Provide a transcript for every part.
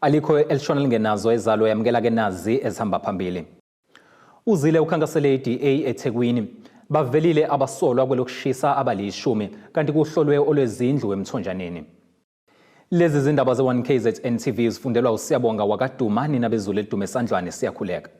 Alikho elishona lingenazo ezalo yamkela ke nazi ezihamba phambili. Uzille ukhankasele iDA eThekwini bavelile abasolwa kwelokushisa abalishumi kanti kuhlolwe olwezindlu emthonjaneni. Lezi zindaba ze1KZNTV zifundelwa uSiyabonga wakaduma nina bezulu edume esandlwane siyakhuleka.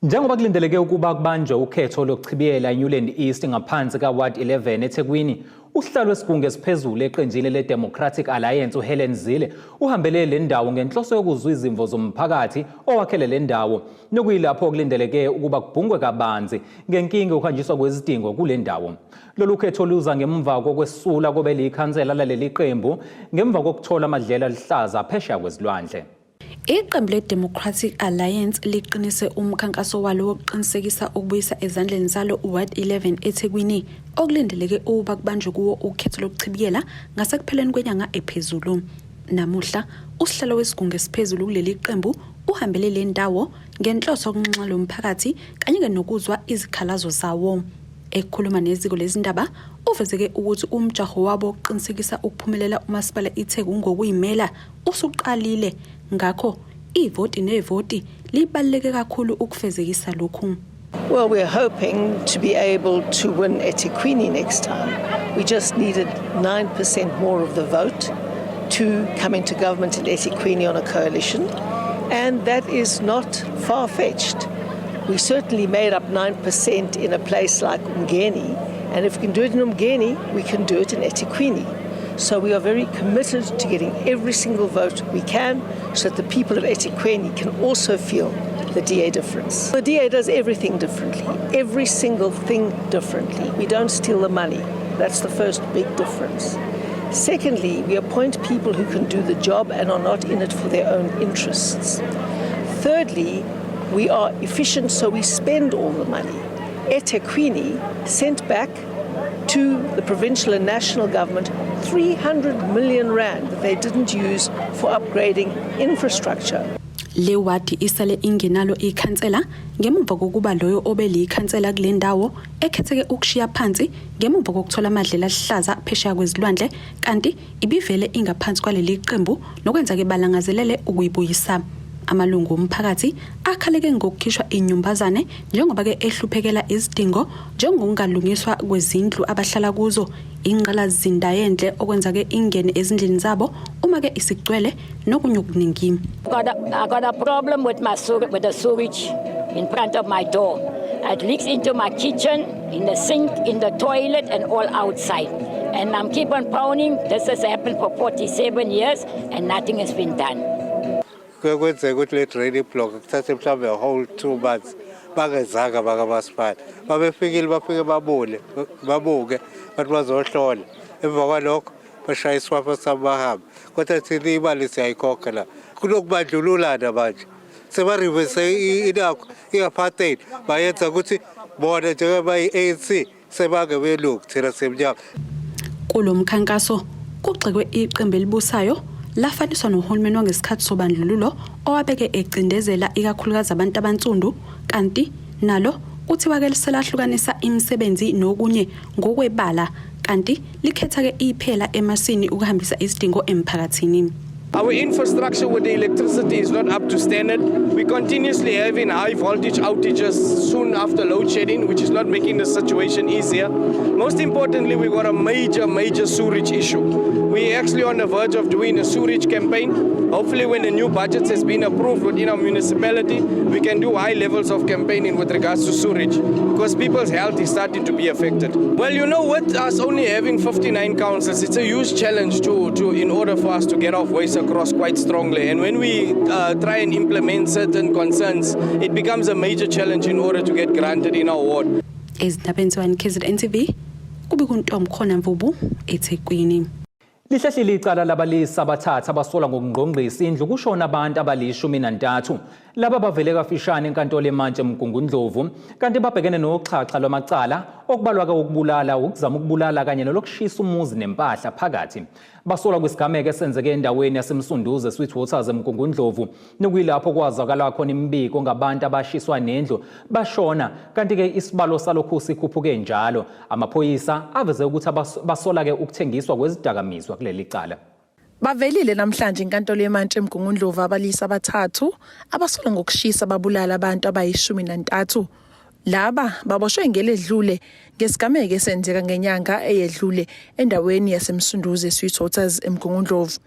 Njengoba kulindeleke ukuba kubanjwe ukhetho lokuchibiyela eNewland East ngaphansi kaWard 11 eThekwini, uhlalo wesigungu esiphezulu eqenjini leDemocratic Alliance Uhelen Zille uhambele le ndawo ngenhloso yokuzwa izimvo zomphakathi owakhele le ndawo nokuyilapho kulindeleke ukuba kubhungwe kabanzi ngenkinga yokuhanjiswa kwezidingo kule ndawo. Lolu khetho luza ngemva kokwesula kobeli ikhansela laleli qembu ngemva kokuthola amadlela alihlaza phesheya kwezilwandle. Iqembu le-Democratic Alliance liqinise umkhankaso walo wokuqinisekisa ukubuyisa ezandleni zalo uWard 11 eThekwini okulindeleke ukuba kubanjwe kuwo ukhetho lokuchibiyela ngasekupheleni kwenyanga ephezulu. Namuhla usihlalo wesigungu esiphezulu kuleli qembu uhambele le ndawo ngenhloso yokunxenxa lomphakathi kanye nokuzwa izikhalazo zawo. Ekhuluma neziko lezindaba uvezeke ukuthi umjaho wabo oqinisekisa ukuphumelela umasipala iThekwini ngokuyimela usuqalile. Ngakho ivoti nevoti libaluleke kakhulu ukufezekisa lokhu. Well, we're hoping to be able to win Ethekwini next time. We just needed 9% more of the vote to come into government in Ethekwini on a coalition, and that is not far-fetched. We certainly made up 9% in a place like Umgeni, and if we can do it in Umgeni, we can do it in Ethekwini. So we are very committed to getting every single vote we can so that the people of Ethekwini can also feel the DA difference. The DA does everything differently, every single thing differently. We don't steal the money. That's the first big difference. Secondly, we appoint people who can do the job and are not in it for their own interests. Thirdly, we are efficient, so we spend all the money. Ethekwini sent back to the provincial and national government 300 million rand that they didn't use for upgrading infrastructure. Le wadi isale ingenalo ikhansela ngemuva kokuba loyo obeli ikhansela kule ndawo ekhetheke ukushiya phansi ngemuva kokuthola amadlela alihlaza phesheya kwezilwandle kanti ibivele ingaphansi kwaleli qembu nokwenza ke balangazelele ukuyibuyisa. Amalungu omphakathi akhaleke ngokukhishwa inyumbazane njengoba ke ehluphekela izidingo njengokungalungiswa kwezindlu abahlala kuzo ingqalazinda yenhle okwenza ke ingene ezindlini zabo uma ke isigcwele nokunye okuningi. I got a problem with the sewage in front of my door. It leaks into my kitchen, in the sink, in the toilet and all outside. And I'm keep on pounding. This has happened for 47 years and nothing has been done. Kwenzeka ukuthi le drain block kuthathe mhlawumbe a whole 2 months bangezanga bakamasipala babefikile bafike babuke bathi bazohlola emva kwalokho bashaya iswapho sabahamba kodwa thina imali siyayikhokha la kunokubandlululana manje sebarivese inakho i-apartheid bayenza ukuthi bona njengoba i-ANC sebange belungu thina semnyama. Kulo mkhankaso kugxekwe iqembu elibusayo lafaniswa nohulumeni wangesikhathi sobandlululo owabeke ecindezela ikakhulukazi abantu abansundu kanti nalo kuthiwa ke liselahlukanisa imisebenzi nokunye ngokwebala kanti likhetha ke iphela emasini ukuhambisa isidingo emphakathini. Our infrastructure with the electricity is not up to standard. We continuously having high voltage outages soon after load shedding, which is not making the situation easier. Most importantly, we got a major sewerage issue. We're actually on the verge of doing a sewerage campaign. Hopefully when the new budget has been approved within our municipality, we can do high levels of campaigning with regards to sewerage because people's health is starting to be affected. Well, you know, with us only having 59 councils, it's a huge challenge in order for us to get our voice across quite strongly. And when we try and implement certain concerns, it becomes a major challenge in order to get granted in our ward. KWABALISHUMI.1KZNTV kubikuntombi khona mvubu eThekwini. Lihlahlile icala labalisa abathatha abasola ngokungqongqisa indlu kushona abantu abali-13 laba bavele kafishane enkantolo eMantshi eMgungundlovu kanti babhekene noxhaxha lwamacala okubalwa ukubulala ukuzama ukubulala kanye nolokushisa umuzi nempahla phakathi. Basola kwisigameko esenzeke endaweni yasemsunduze Sweetwaters eMgungundlovu nokuyilapho kwazakala khona imibiko ngabantu abashiswa nendlu bashona kanti ke isibalo salokhu sikhuphuke njalo. Amaphoyisa aveze ukuthi basola ke ukuthengiswa kwezidakamizwa kuleli cala. Bavelile namhlanje inkantolo yemantshi eMgungundlovu abalisa abathathu abasolwa ngokushisa babulala abantu abayi-13. Laba baboshwe ngeledlule ngesigameko esenzeka ngenyanga eyedlule endaweni yaseMsunduzi eSweetwaters eMgungundlovu.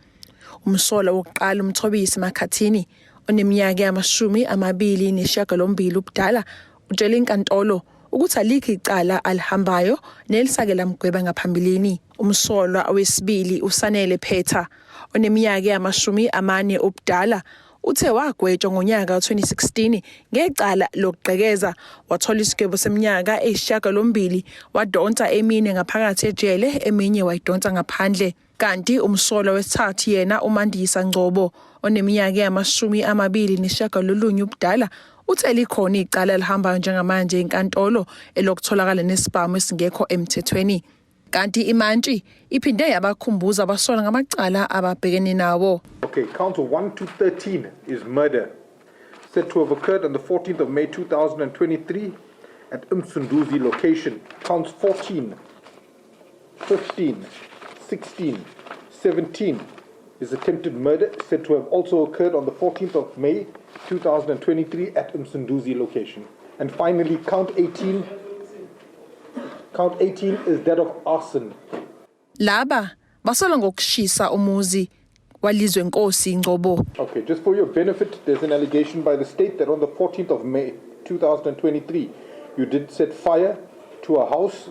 Umsolwa wokuqala uMthobisi Makhathini oneminyaka ama-28 ubudala utshela inkantolo ukuthi alikho icala alihambayo nelisake lamgweba ngaphambilini. Umsolwa wesibili uSanele Phetha oneminyaka ama-40 ubudala uthe wagwetshwa ngonyaka ka-2016 ngecala lokugqekeza, wathola isigwebo seminyaka eyisishiyagalombili, wadonsa emine ngaphakathi ejele, eminye wayidonsa ngaphandle. Kanti umsolwa wesithathu yena uMandisa Ngcobo oneminyaka ama-29 ubudala uthe likhona icala lihambayo njengamanje enkantolo elokutholakala nesibhamu esingekho emthethweni. Kanti imantshi iphinde yabakhumbuza abasolwa ngamacala ababhekene nawo. Okay, counts of 1 to 13 is murder, said to have occurred on the 14th of May 2023 at Msunduzi location. Counts 14, 15, 16, 17 is attempted murder, said to have also occurred on the 14th of May 2023 at Msunduzi location. And finally, count 18 is that of arson. Laba basolwa ngokushisa umuzi walizwe Nkosi Ngcobo. Okay, just for your benefit, there's an allegation by the state that on the 14th of May 2023, you did set fire to a house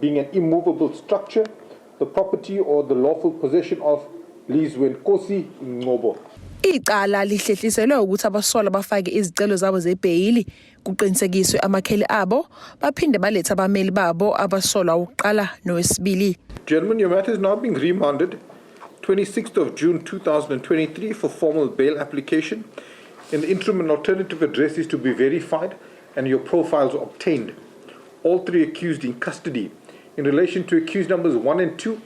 being an immovable structure, the property or the lawful possession of Lizwe Nkosi Ngcobo. Icala lihlehliselwe ukuthi abasolwa bafake izicelo zabo zebhayili kuqinisekiswe amakheli abo baphinde baletha abameli babo abasolwa ukuqala nowesibili. Gentlemen, your matter is now being remanded 26th of June 2023 for formal bail application. In the interim, an alternative address is to be verified and your profiles obtained. All three accused in custody. In relation to accused numbers 1 and 2,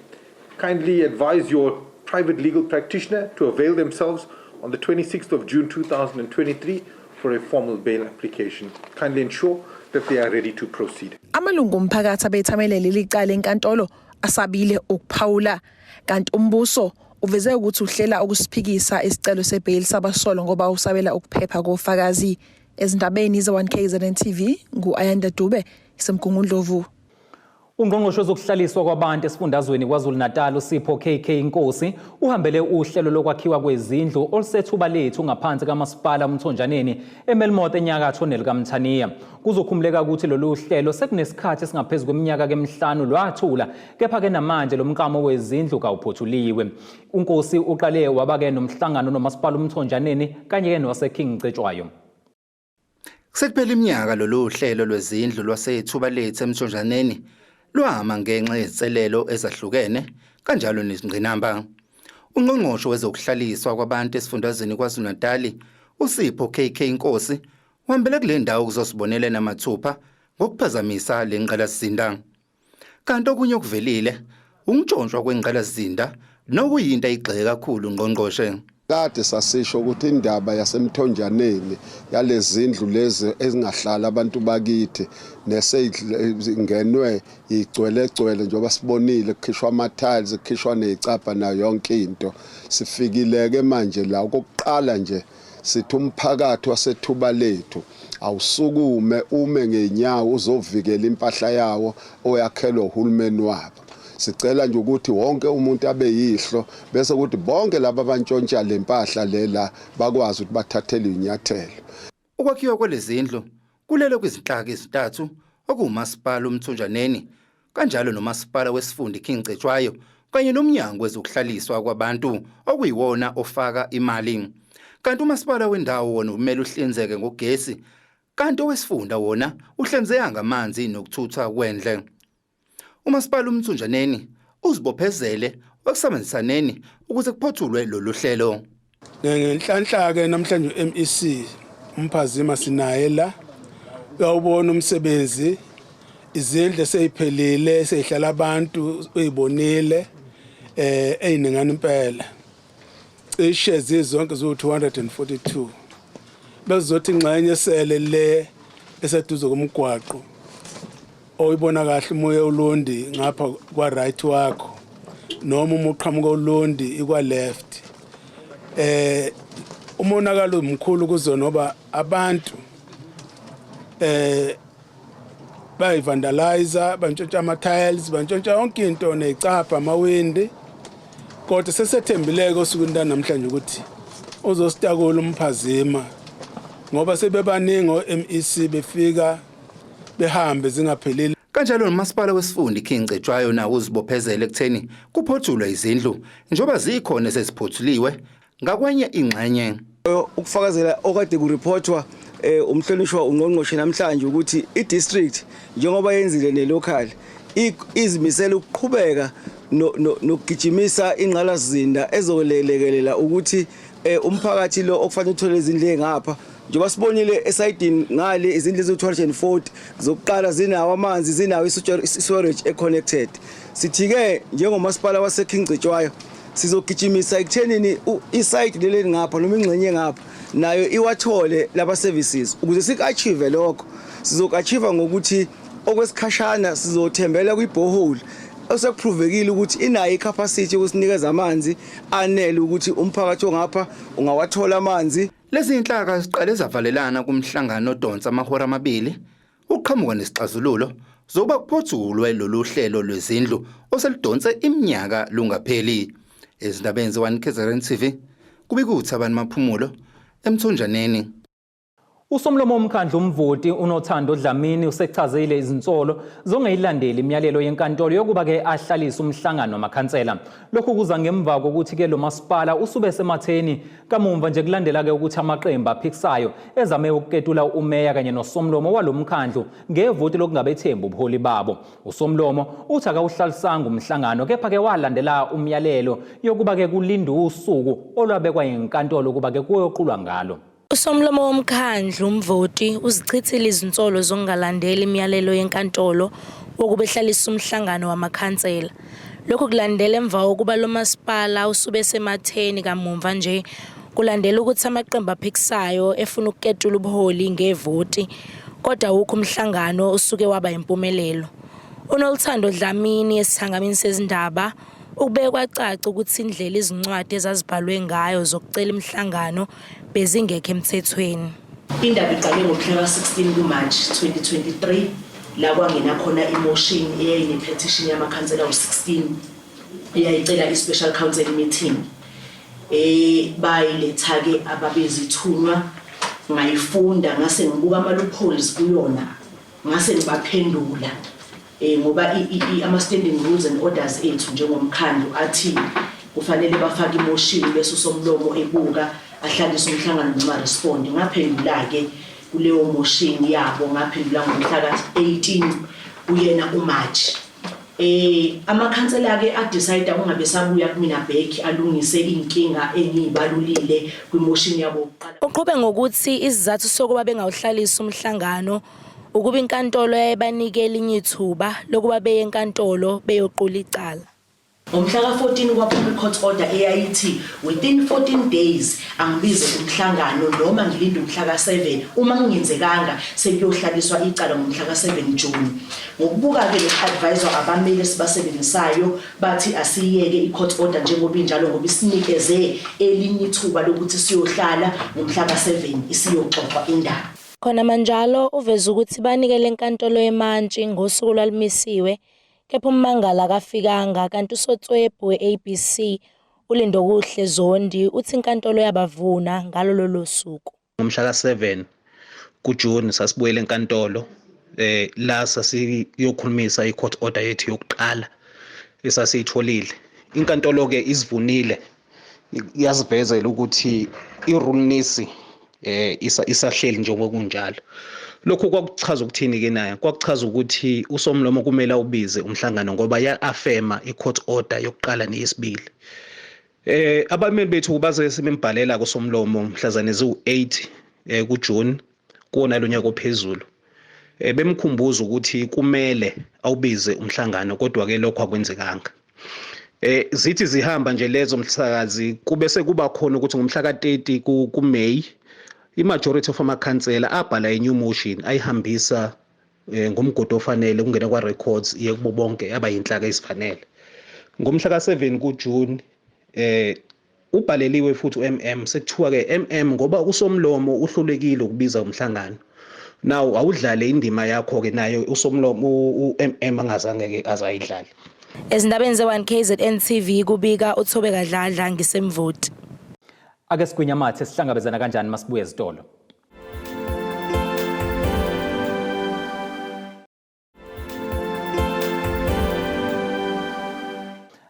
kindly advise your private legal practitioner to avail themselves on the 26th of June 2023 for a formal bail application. Kindly ensure that they are ready to proceed. Amalungu omphakathi abethamelele licala enkantolo asabile ukuphawula, kanti umbuso uveze ukuthi uhlela ukusiphikisa isicelo sebail sabasolwa ngoba usabela ukuphepha kofakazi. Ezindabeni ze1KZNTV ngu-Ayanda Dube isemgungundlovu. Ungqongqoshe wezokuhlaliswa kwabantu esifundazweni KwaZulu-Natal uSipho KK Nkosi uhambele uhlelo lokwakhiwa kwezindlu olusethuba lethu ngaphansi kamasipala uMthonjaneni eMelmoth enyakatho nelikaMthaniya. Kuzokhumuleka ukuthi lolu hlelo sekunesikhathi esingaphezulu kweminyaka emihlanu lwathula, kepha ke namanje lo mkamo wezindlu kawuphothuliwe. uNkosi uqale wabake nomhlangano nomasipala uMthonjaneni kanye ke nowaseKing Cetshwayo. Sekuphela iminyaka lolu hlelo lwezindlu lwasethuba lethu eMthonjaneni lwahamba ngenxa yezinselelo ezahlukene kanjalo nezingqinamba. Ungqongqoshe wezokuhlaliswa kwabantu esifundazweni KwaZulu-Natal uSipho KK Nkosi uhambele kule ndawo ukuzosibonela namathupha ngokuphazamisa le ngqalasizinda. Kanti okunye okuvelile ukuntshontshwa kwengqalasizinda nokuyinto ayigxeke kakhulu ungqongqoshe. Kade sasisho ukuthi indaba yaseMthonjaneni yalezindlu lezi ezingahlala abantu bakithi nesengenwe igcwele njengoba sibonile kukhishwa ama-tiles kukhishwa nezicapha nayo yonke into. Sifikileke manje la okokuqala nje sithi umphakathi wasethuba lethu awusukume ume ngenyawo uzovikela impahla yawo oyakhelwa uhulumeni wabo. Sicela nje ukuthi wonke umuntu abe yihlo bese ukuthi bonke laba abantshontsha lempahla lela bakwazi ukuthi bathathele inyathelo. Ukwakhiwa kwalezindlu kulele kwizinhlaka ezintathu okumasipala uMthonjaneni kanjalo nomasipala wesifunda King Cetshwayo kanye nomnyango wezokuhlaliswa kwabantu okuyiwona ofaka imali. Kanti umasipala wendawo wona umele uhlinzeke ngogesi, kanti owesifunda wona uhlinzeka ngamanzi nokuthutha kwendle. Umasipala uMthonjaneni uzibophezele okusebenzisaneni ukuze kuphothulwe lolu hlelo. Ngenhlanhla ke namhlanje uMEC umphazima sinaye la uyawubona umsebenzi, izindle seyiphelile seyihlala abantu uyibonile eyiningana impela. Cishe zizonke zo242 bezothi ingxenye sele le eseduze komgwaqo oyibona kahle umoya ulondi ngapha kwa right wakho noma uma uqhamuka uLondi ikwa left umonakalo omkhulu kuzona ngoba abantu bayivandalize bantshontsha ama-tiles bantshontsha yonke into necapha amawindi kodwa sesethembileke osukwini namhlanje ukuthi uzositakula umphazima ngoba sebebaningi o-MEC befika behambe zingapheleli. Kanjalo nomasipala wesifunda iKingcetshwayo nawo uzibophezele ekutheni kuphothulwe izindlu njengoba zikhona seziphothulwe ngakwenye ingxenye. Ukufakazela okade kureportwa umhlonishwa ungqongqoshe namhlanje ukuthi i-district njengoba yenzile ne-local izimisela ukuqhubeka nokugijimisa ingqalasizinda ezolelekelela ukuthi umphakathi lo okufanele uthole izindlu engapha njengoba sibonile esayidini ngale izindlu ezo-240 zokuqala zinawo amanzi zinawo i-storage e-connected. Sithi-ke njengomasipala waseKingcetshwayo sizogijimisa ekuthenini isite leli ngapha noma ingxenye ngapha nayo iwathole laba services ukuze sik-achieve lokho. Sizoku-achieve ngokuthi okwesikhashana sizothembela kwi-borehole osekupruvekile ukuthi inayo i-capacity yokusinikeza amanzi anele ukuthi umphakathi ongapha ungawathola amanzi. Lezi inhlaka ziqale zavalelana kumhlangano odonsa amahora amabili uqhamuka nesixazululo zokuba kuphothulwe lolu hlelo lwezindlu oselidonse iminyaka lungapheli. Ezindabeni ze1KZNTV kubikuthi abantu maphumulo emthonjaneni. Usomlomo womkhandlu umvoti uNothando Dlamini usechazile izinsolo zongeyilandeli imiyalelo yenkantolo yokuba ke ahlalisa umhlangano wamakhansela. Lokhu kuza ngemva kokuthi ke lo masipala usube sematheni kamumva nje kulandela ke ukuthi amaqembu aphikisayo ezame ukuketula umeya kanye nosomlomo walomkhandlu ngevoti lokungabethemba ubuholi babo. Usomlomo uthi akawuhlalisanga umhlangano kepha ke walandela umyalelo yokuba ke kulindwe usuku olwabekwa yinkantolo kuba ke kuyoqulwa ngalo. Usomlomo womkhandlu umvoti uzichithile izinsolo zongalandela imiyalelo yenkantolo wokubehlalisa umhlangano wamakhansela. Lokhu kulandela emva kokuba lo masipala usube sematheni kamumva nje kulandela ukuthi amaqembu aphikisayo efuna ukuketula ubuholi ngevoti kodwa ukho umhlangano usuke waba impumelelo. UNoluthando Dlamini esithangamini sezindaba ukubeka kwacaca ukuthi indlela izincwadi ezazibhalwe ngayo zokucela imihlangano bezingekho emthethweni. Indaba iqale ngomhla ka-16 kuMarch 2023 la kwangena khona imotion eyayine-petition yamakhansela u-16 eyayicela i-special council meeting. Bayiletha-ke ababezithunywa ngayifunda ngase ngibuka ama-loopholes kuyona ngase ngibaphendula ngoba ama-standing rules and orders ethu njengomkhandlu athi kufanele bafake imotion bese usomlomo ebuka ahlalisa umhlangano noma respond. Ngaphendula-ke kuleyo motion yabo ngaphendula ngomhla ka-18 uyena uMarch. Amakhansela-ke adecide ungabe sabuya kumina back alungise inkinga engiyibalulile kwimotion yabo oqala. Uqhube ngokuthi isizathu sokuba bengawuhlalisa umhlangano ukuba inkantolo yayibanikela inyithuba lokuba beye enkantolo beyoqula icala. Ngomhla ka-14 kwaphuma i-court order eyayithi within 14 days angibize umhlangano noma ngilinde umhla ka-7 uma ngingenzekanga sekuyohlaliswa icala ngomhla ka-7 June. Ngokubuka-ke lo-advisor abamele sibasebenzisayo bathi asiyeke i-court order njengoba injalo ngoba isinikeze elinye ithuba lokuthi siyohlala ngomhla ka-7 isiyoxoxwa indaba. Khona manjalo uveza ukuthi banikele enkantolo eMantshi ngosuku lwalimisiwe kepha ummangala kafikanga kanti usotswebhu we-ABC uLindokuhle Zondi uthi inkantolo yabavuna ngalo lolo suku. Ngomhla ka-7 kuJune sasibuyela enkantolo la sasiyokhulumisa i-court order yethu yokuqala esasiyitholile. Inkantolo ke isivunile yazivezela ukuthi irulnisi isahleli njengokunjalo. Lokhu kwakuchaza ukuthini ke naye? Kwakuchaza ukuthi usomlomo kumele ubize umhlangano ngoba ya-affirma i-court order yokuqala neyesibili. Abameli bethu baze sebembhalela kusomlomo mhlazane zu-8 kuJune kuona lonyaka ophezulu. Bemkhumbuza ukuthi kumele awubize umhlangano kodwa ke lokho akwenzekanga. Zithi zihamba nje lezo mhlakazi kube sekuba khona ukuthi ngomhla ka-30 kuMay i-majority of amakhansela abhala i-new motion ayihambisa ngomgodo ofanele ukungena kwa-records iye kubo bonke abayinhlaka ezifanele. ngomhla ka7 kuJune ubhaleliwe futhi uMM sekuthiwa ke MM ngoba usomlomo uhlulekile ukubiza umhlangano. Now awudlale indima yakho ke nayo usomlomo uMM angazange ke azayidlala. Ezindabeni ze1KZNTV kubika uThobeka Dladla ngisemvoti. Ake sigwinyamathe sihlangabezana kanjani masibuye ezitolo.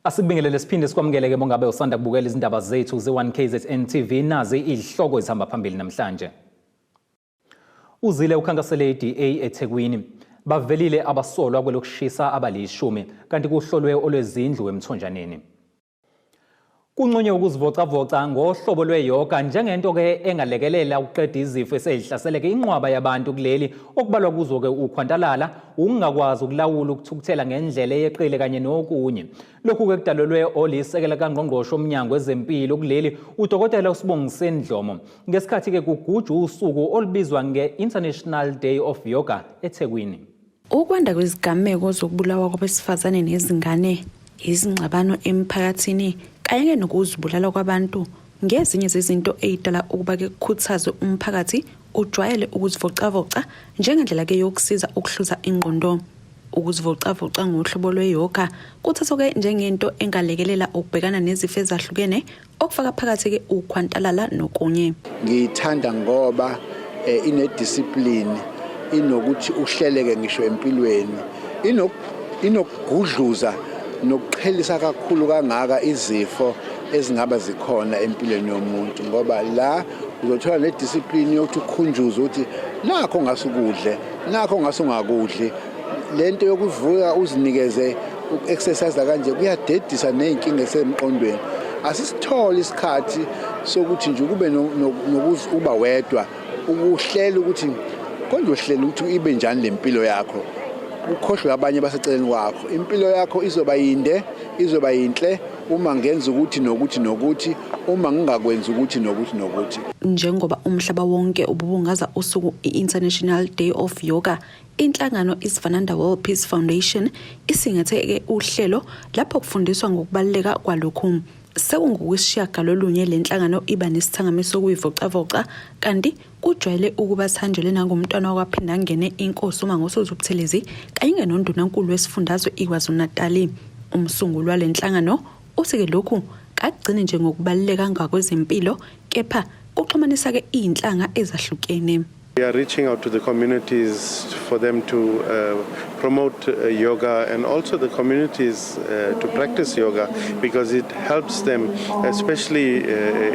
Asikubingelele siphinde sikwamukele ke mongabe usanda kubukela izindaba zethu ze1KZNTV nazi izihloko ezihamba phambili namhlanje. Uzille ukhankasele iDA eThekwini bavelile abasolwa kwelokushisa abalishumi kanti kuhlolwe olwezindlu emthonjaneni. Kunconywe ukuzivocavoca ngohlobo lweyoga njengento ke engalekelela ukuqeda izifo esezihlaseleke inqwaba yabantu kuleli okubalwa kuzo ke ukhwantalala ungakwazi ukulawula ukuthukuthela ngendlela eyeqile kanye nokunye. Lokhu ke kudalelwe olisekela kaNgqongqoshe omnyango wezempilo kuleli uDokotela uSibongiseni Dlomo ngesikhathi ke kugujwa usuku olubizwa nge-International Day of Yoga eThekwini. Ukwanda kwezigameko zokubulawa kwabesifazane nezingane, izingxabano emphakathini kanye nokuzibulala kwabantu ngezinye zezinto ezidala ukuba ke kukhuthazwe umphakathi ujwayele ukuzivocavoca njengendlela ke yokusiza ukuhluza ingqondo. Ukuzivocavoca ngohlobo lweyoga kuthathwa ke njengento engalekelela ukubhekana nezifo ezahlukene okufaka phakathi ke ukhwantalala nokunye. Ngiyithanda ngoba ine-discipline, inokuthi uhleleke ngisho empilweni, inokugudluza nokuqhelisa kakhulu kangaka izifo ezingaba zikhona empilweni yomuntu ngoba la uzothola ne-discipline yokuthi ukhunjuze ukuthi nakho ngasukudle nakho ngasungakudli. Lento yokuvuka uzinikeze uku-exercise kanje kuyadedisa nezinkinga esemqondweni. Asisithole isikhathi sokuthi nje kube nokuba wedwa ukuhlela ukuthi konje uhlela ukuthi ibe njani lempilo yakho. Ukhohlwe abanye baseceleni kwakho. Impilo yakho izoba yinde, izoba yinhle uma ngenza ukuthi nokuthi uma ngingakwenza ukuthi nokuthi. Njengoba umhlaba wonke ububungaza usuku i-International Day of Yoga, inhlangano isifananda World Peace Foundation isingatheke uhlelo lapho kufundiswa ngokubaluleka kwalokhu. Sekungokwesishiyagalolunye lenhlangano iba nesithangamiso sokuyivocavoca kanti kujwayele ukuba sihanjelwe nangomntwana okwaphinda angene inkosi uma ngosuku Buthelezi kanye nondunankulu wesifundazwe iKwaZulu-Natal. Umsunguli walenhlangano uthi ke lokhu kagcine nje ngokubaluleka ngakwezempilo kepha kuxhumanisa ke inhlanga ezahlukene. We are reaching out to the communities for them to promote yoga and also the communities to practice yoga because it helps them, especially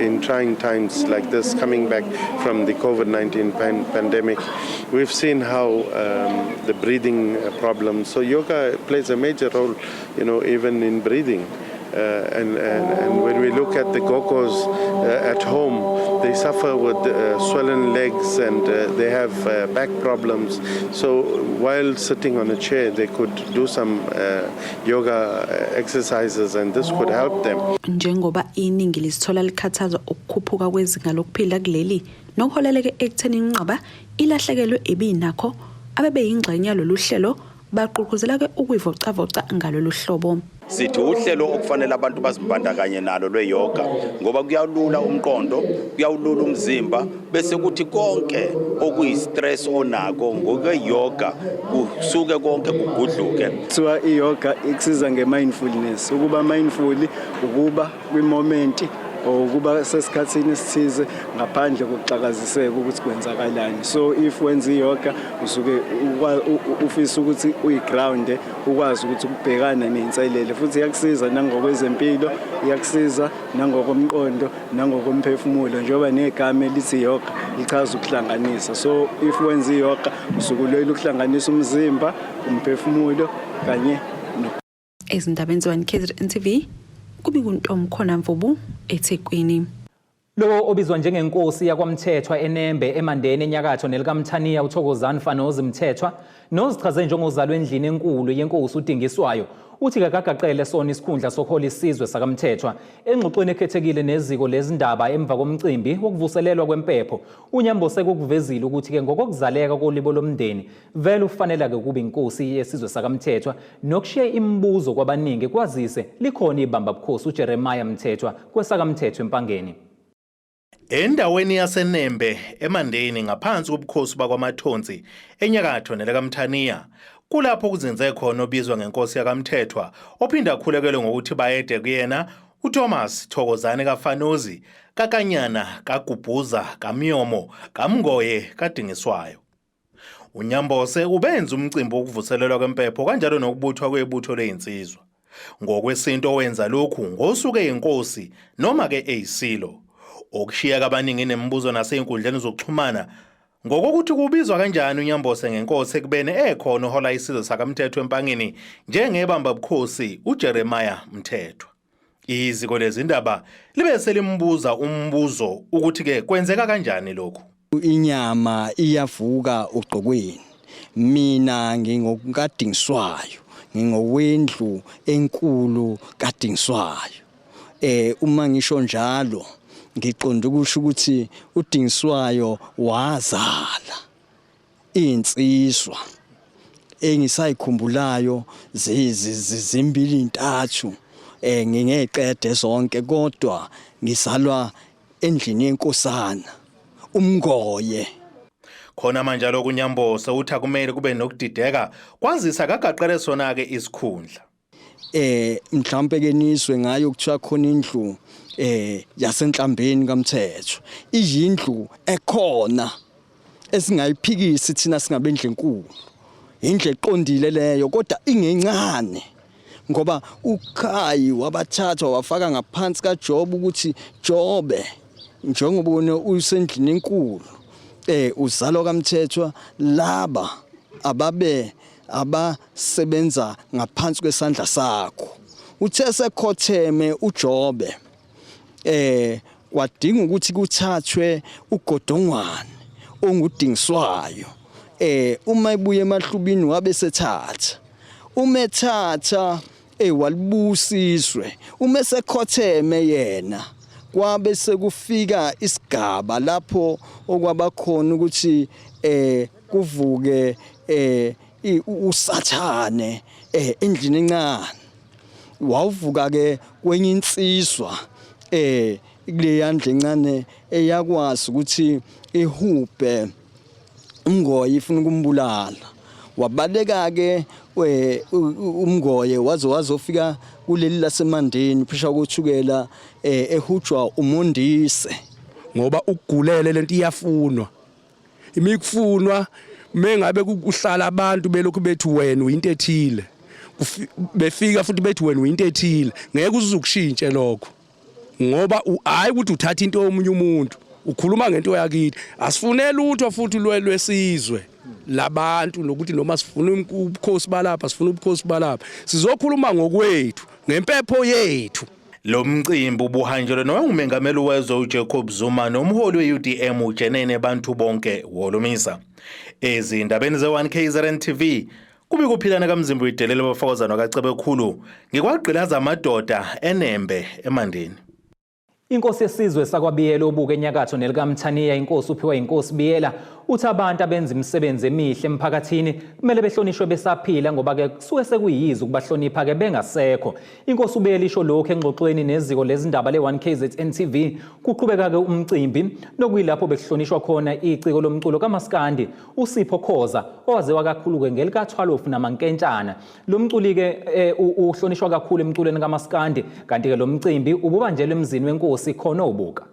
in trying times like this, coming back from the COVID-19 pandemic. We've seen how the breathing problems, so yoga plays a major role, even in breathing. And when we look at the gokos at home, they suffer with swollen legs and they have back problems. So while sitting on a chair, they could do some yoga exercises and this could help them. Njengoba iningi lisithola likhathazwa ukukhuphuka kwezinga lokuphila kuleli nokuholeleke ekutheni inqaba ilahlekelwe ebinakho abebeyingxenye yalolu hlelo baqhuquzela ke ukuyivocavoca ngalolu hlobo. Sithi uhlelo okufanele abantu bazimbandakanye nalo lweyoga ngoba kuyalula umqondo, kuyalula umzimba bese kuthi konke okuyi-stress onako ngokweyoga kusuke konke kugudluke. Kuthiwa iyoga ikusiza nge-mindfulness, ukuba mindful ukuba kwi-moment ukuba sesikhathini esithize ngaphandle kokuxakaziseka ukuthi kwenzakalani. So if wenza iyoga usuke ufisa ukuthi uyiground ukwazi ukuthi ubhekana ney'nselele futhi iyakusiza nangokwezempilo, iyakusiza nangokomqondo nangokomphefumulo njengoba negama elithi yoga lichaza ukuhlanganisa. So if wenza iyoga usuke uloyela ukuhlanganisa umzimba, umphefumulo kanye ezindabeni ze1KZNTV kubikuntombi khona Mvubu eThekwini. Lo obizwa njengenkosi yakwaMthethwa eNembe eMandeni enyakatho nelikaMthaniya uThokozani Fanozi Mthethwa nozichaze njengozalwa endlini enkulu yenkosi uDingiswayo uthi kakagaqele sona isikhundla sokuhola isizwe sakaMthethwa engxoxweni ekhethekile neziko lezindaba emva komcimbi wokuvuselelwa kwempepho. uNyambose kukuvezile ukuthi ke ngokokuzaleka kolibo lomndeni vele ufanele-ke kuba inkosi yesizwe sakaMthethwa nokushiya imibuzo kwabaningi kwazise likhona ibamba bukhosi uJeremiah Mthethwa kwesakaMthethwa empangeni. Endaweni yaseNembe eMandeni ngaphansi kobukhosi bakwaMathonsi enyakatho nelekaMthaniya kulapho kuzinze khona obizwa ngenkosi yakaMthethwa ophinda akhulekelwe ngokuthi bayede kuyena uThomas Thokozane kaFanuzi kaKanyana kaGubhuza kaMyomo kaMngoye kaDingiswayo. uNyambose ubenza umcimbi wokuvuselelwa kwempepho kanjalo nokubuthwa kwebutho lezinsizwa. Ngokwesinto wenza lokhu ngosuke inkosi noma ke eyisilo. Okushiya kabaningi nemibuzo naseinkundleni zokuxhumana ngokokuthi kubizwa kanjani uNyambose ngenkosi ekubene ekhona uhola isizwe sakaMthethwa empangeni njengebamba bukhosi uJeremiah Mthethwa. Iziko lezindaba libe selimbuza umbuzo ukuthi ke kwenzeka kanjani lokhu. Inyama iyavuka ugqokweni. Mina ngingokadingiswayo, ngingowendlu enkulu kadingiswayo. Uma ngisho njalo ngiqonda ukusho ukuthi uDingiswayo wazala insizwa engisayikhumbulayo zimbili intathu ngingeqede zonke kodwa ngizalwa endlini yenkosana uMngoye. Khona manje lo kuNyambose uthi akumele kube nokudideka kwazisa kagaqele sona ke isikhundla. Mhlawumbe ke nizwe ngayo kuthiwa khona indlu yasenhlambeni kaMthethwa. Iyindlu ekhona esingayiphikisi thina singabe endle enkulu. Indle eqondile leyo kodwa ingencane ngoba uKhayi wabathatha wafaka ngaphansi kaJob ukuthi Jobe njengoba usendlini enkulu uzalo kaMthethwa laba abasebenza ngaphansi kwesandla sakho. Uthe sekhotheme uJobe kwadinga ukuthi kuthathwe uGodongwane onguDingiswayo. Uma ibuye emahlubini wabe sethatha umethatha walibusiswe uma sekhotheme yena kwabe sekufika isigaba lapho okwaba khona ukuthi kuvuke uSathane endlini encane. Wawuvuka ke kwenye insizwa kule yandle encane eyakwazi ukuthi ihube uMngoye ifuna ukumbulala. Wabaleka ke uMngoye wazofika kuleli laseMandeni phisha ukuthukela ehujwa uMondise ngoba ukugulele lento iyafunwa. Imikufunwa mengabe kuhlala abantu belokhu bethi wena uyinto ethile. Befika futhi bethi wena uyinto ethile ngeke uzukushintshe lokho. Ngoba hayi ukuthi uthatha into yomunye umuntu ukhuluma ngento yakithi asifunele lutho futhi lwesizwe labantu nokuthi noma sifuna ubukhosi balapha sifuna ubukhosi balapha sizokhuluma ngokwethu ngempepho yethu. Lo mcimbi ubuhanjelwe nowengumengameli wezwe uJacob Zuma nomholi weUDM uJenene Bantu Bonke Wolomisa. Ezindabeni ze1KZNTV kubi kuphilana kaMzimba uyidelele bafakozana kaCebe khulu ngikwagqilaza amadoda eNembe eMandeni. Inkosi yesizwe sakwaBiyela obuke enyakatho nelikaMthaniya inkosi uphiwa inkosi Biyela uthi abantu abenza imisebenzi emihle emphakathini kumele behlonishwe besaphila ngoba ke kusuke sekuyizo ukubahlonipha ke bengasekho. Inkosi uBiyela isho lokho engxoxweni neziko lezindaba le1KZNTV kuqhubeka ke umcimbi nokuyilapho bekuhlonishwa khona iciko lomculo kaMaskandi uSipho Khoza owaziwa kakhulu ke ngelika12 namankentshana. Lo mculi ke uhlonishwa kakhulu emculweni kaMaskandi kanti ke lo mcimbi ububanjelwe emzini wenkosi khona obuka.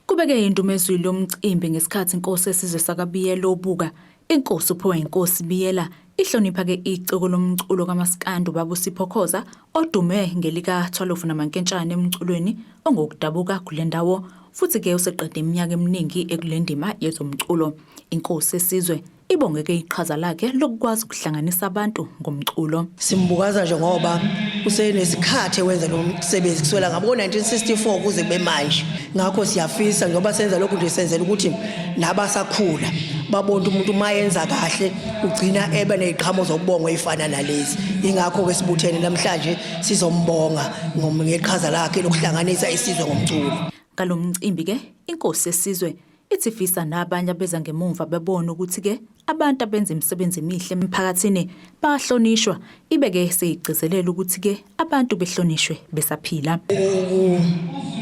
Kubeke indumezwi lomcimbi ngesikhathi inkosi yesizwe sakaBiyela obuka inkosi uphiwa inkosi Biyela ihlonipha ke iciko lomculo kaMaskandi ubaba uSipho Khoza odume ngelika12 namankentshana emculweni ongokudabuka kule ndawo futhi ke useqede iminyaka eminingi ekulendima yezomculo. Inkosi yesizwe ibongeke iqhaza lakhe lokukwazi ukuhlanganisa abantu ngomculo. Simbukaza nje ngoba usenesikhathi wenza lo msebenzi kuswela ngabo 1964 kuze kube manje. Ngakho siyafisa ngoba senza lokhu nje senzela ukuthi nabasakhula babona umuntu mayenza kahle ugcina ebe neziqhamo zokubonga ezifana nalezi. Ingakho ke sibuthene namhlanje sizombonga ngeqhaza lakhe lokuhlanganisa isizwe ngomculo. Ngalomcimbi ke inkosi yesizwe ithi fisa nabanye abeza ngemuva bebona ukuthi ke abantu abenza imisebenzi emihle emphakathini bahlonishwa, ibeke seyigcizelela ukuthi ke abantu behlonishwe besaphila.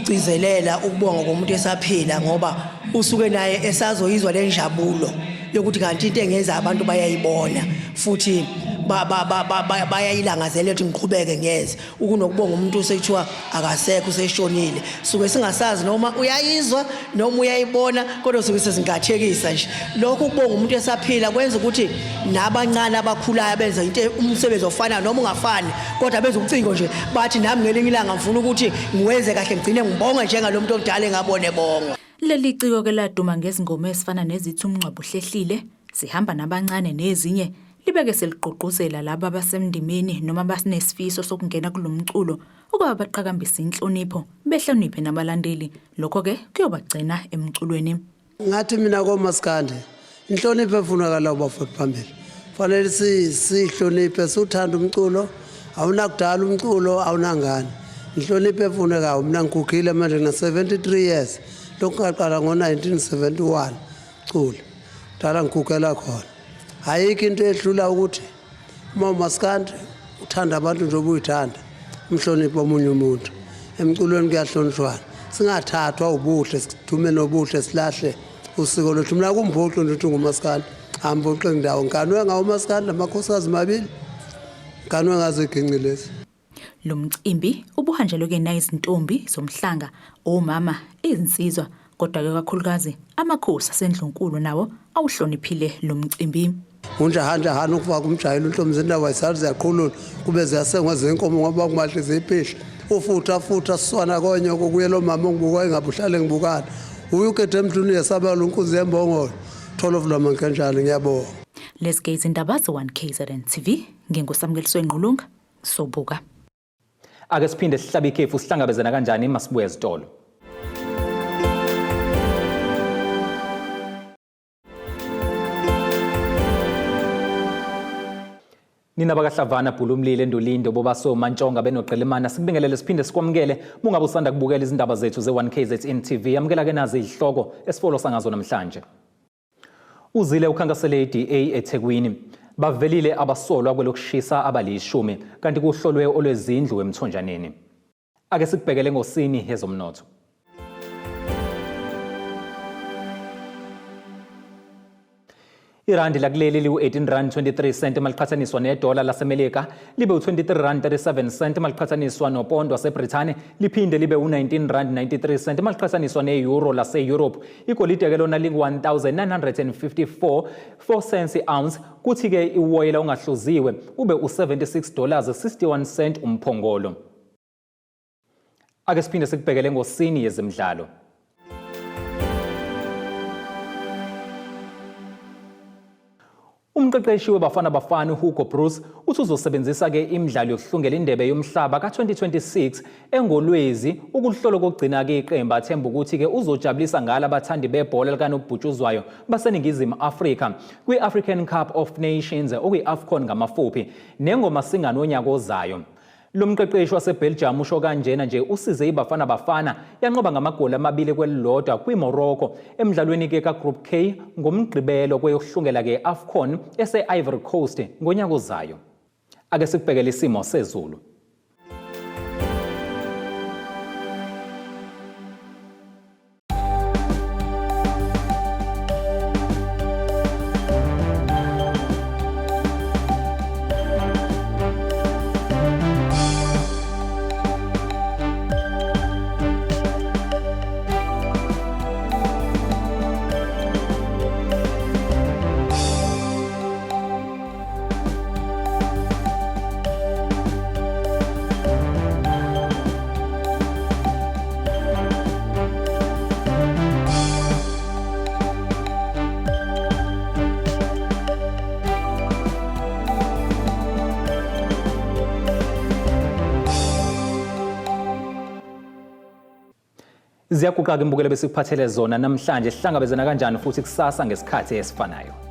Ugcizelela ukubonga komuntu esaphila ngoba usuke naye esazoyizwa lenjabulo yokuthi kanti into engenza abantu bayayibona futhi bayayilangazela ukuthi ngiqhubeke ngeze ukunokubonga umuntu osekuthiwa akasekho useshonile suke singasazi noma uyayizwa noma uyayibona kodwa suke sezingathekisa nje. Lokho ukubonga umuntu esaphila kwenza ukuthi nabancane abakhulayo benza into umsebenzi ofana noma ungafani kodwa benza ucingo nje bathi nami ngelinye ilanga ngifuna ukuthi ngiwenze kahle ngigcine ngibonga njengalomuntu omdala engabone bonga. Leli ciko ke laduma ngezingoma ezifana nezithi umncwabo hlehlile, sihamba nabancane nezinye, libeke seliqoqozela laba abasemndimeni noma basinesifiso sokungena kulomculo ukuba baqhakambisa inhlonipho, behloniphe nabalandeli. Lokho ke kuyobagcina emculweni. Ngathi mina komaskande inhlonipho efunakala ubafoti phambili. Fanele sihloniphe suthanda umculo, awunakudala umculo awunangani. Inhlonipho efuneka mina ngikhukhile manje na 73 years. Lokungaqala ngo1971 culo. Dala ngikhukhela khona. Ayikho into edlula ukuthi uma umaskandi uthanda abantu njengoba uyithanda umhlonipho omunye umuntu emculweni kuyahlonishwana singathathwa ubuhle sithume nobuhle silahle usiko lwethu. Mina kumbhoxo nje ukuthi ngumaskandi ambhoxe indawo nkanwe ngawo umaskandi amakhosazi mabili nkanwe ngazo iginqilezi. Lo mcimbi ubuhanjelwe ke nayizintombi zomhlanga, omama, izinsizwa, kodwa ke kakhulukazi amakhosi asendlunkulu nawo awuhloniphile lo mcimbi. Unjahanja ukufaka umjayelo unhlomzini lawa isazi yaqhulula kube ziyasengwa zenkomo ngoba kumahle zephihle ufutha siswana konye okuye lo mama ongibuka engabuhlale ngibukana uyukethe emthuni yesaba lonkunzi yembongolo tholo vula kanjalo ngiyabonga. Let's gaze indaba ze1KZNTV ngengosamukeliso enqulunga sobuka. Ake siphinde sihlabe ikhefu sihlangabezana kanjani masibuye ezitolo. Nina bakahlavana Bhulumlile Ndulinde bobaso Mantshonga benoqelemana sikubingelele siphinde sikwamukele mungabe usanda kubukela izindaba zethu ze1KZNTV yamukela ke nazi izihloko esifolo sangazo namhlanje. Uzille ukhankasele iDA eThekwini bavelile abasolwa Kwelokushisa abalishumi kanti kuhlolwe olwezindlu emthonjaneni. Ake sikubhekele ngosini yezomnotho. Irandi lakuleli liu-18.23 maliqhathaniswa nedola laseMelika libe u-23.37 maliqhathaniswa nopondo waseBrithani liphinde libe u-19.93 maliqhathaniswa ne-euro lase-Europe. Igolide ke lona lingu-1,954 cents i-ounce kuthi ke iwoyela ongahluziwe ube u-$76.61 umphongolo. Ake siphinde sikubhekele ngosini yezemidlalo. Umqeqeshi weBafana Bafana Hugo Bruce uthi uzosebenzisa ke imidlalo yokuhlungela indebe yomhlaba ka2026 engolwezi ukuhlola kokugcina ke iqembu athemba ukuthi ke uzojabulisa ngala abathandi bebhola likanobhutshuzwayo baseningizimu Afrika kwi-African Cup of Nations okuyi-AFCON ngamafuphi nengoma singano onyaka ozayo. Lo mqeqeshi waseBelgium usho kanjena nje usize iBafana Bafana yanqoba ngamagoli amabili kwelilodwa kwiMorocco emidlalweni ke kaGroup K ngomgqibelo kweyokuhlungela ke AFCON ese-Ivory Coast ngonyaka ozayo. Ake sikubhekele isimo sezulu. Ziyaguqa ke imbukelo besikuphathele zona namhlanje sihlangabezana kanjani futhi kusasa ngesikhathi esifanayo.